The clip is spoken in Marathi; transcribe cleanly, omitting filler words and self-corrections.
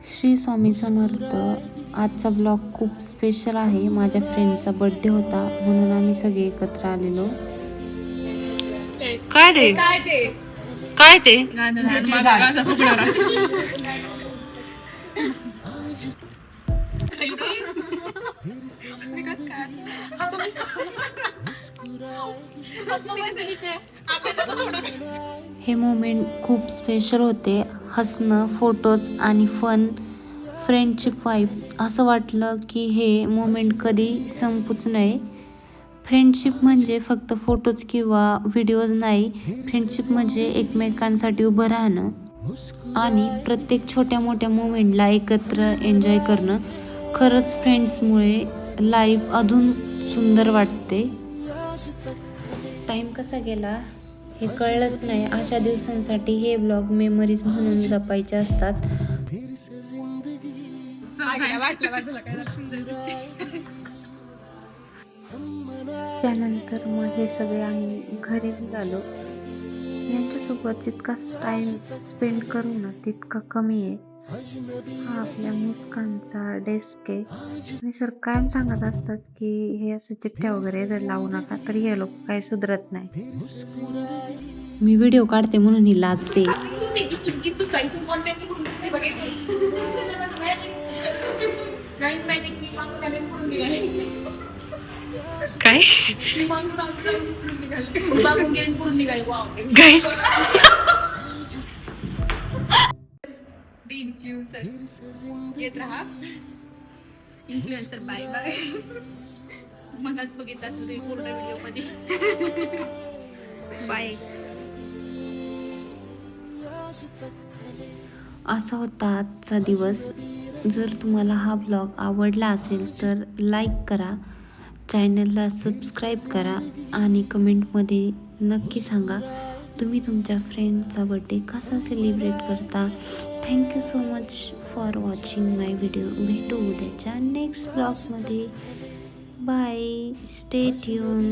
श्री स्वामी समर्थ. आजचा ब्लॉग खूप स्पेशल आहे. माझ्या फ्रेंडचा बर्थडे होता म्हणून आम्ही सगळे एकत्र आलेलो. काय ते काय ते हे मोमेंट खूप स्पेशल होते. हसणं, फोटोज आणि फन, फ्रेंडशिप वाईब. असं वाटलं की हे मोमेंट कधी संपूच नये. फ्रेंडशिप म्हणजे फक्त फोटोज किंवा व्हिडिओज नाही. फ्रेंडशिप म्हणजे एकमेकांसाठी उभं राहणं आणि प्रत्येक छोट्या मोठ्या मोमेंटला एकत्र एन्जॉय करणं. खरंच फ्रेंड्समुळे लाईफ अजून सुंदर वाटते. टाईम कसा गेला हे कळलंच नाही. अशा दिवसांसाठी हे ब्लॉग मेमरीज म्हणून जपायचे असतात. त्यानंतर मग हे सगळे आम्ही घरी निघालो. यांच्यासोबत जितका टाईम स्पेंड करू ना तितका कमी आहे. हा आपल्या मुस्कानचा डेस्क आहे. आणि सर कायम सांगत असतात की हे असं चिठ्ठ्या वगैरे जर लावू नका, तरी हे लोक काही सुधरत नाही. मी व्हिडिओ काढते म्हणून ही लाजते. काय येत राहा इन्फ्लुएन्सर बाय बाय. मगच बघितलं असं तुम्ही पूर्ण व्हिडिओ मध्ये. बाय. असा होता आजचा दिवस. जर तुम्हाला हा ब्लॉग आवडला असेल तर लाईक करा, चॅनलला सबस्क्राईब करा आणि कमेंटमध्ये नक्की सांगा तुम्ही तुमच्या फ्रेंडचा बर्थडे कसा सेलिब्रेट करता. Thank you so much for watching my video. भेटू उद्याच्या नेक्स्ट ब्लॉगमध्ये. बाय. Stay tune.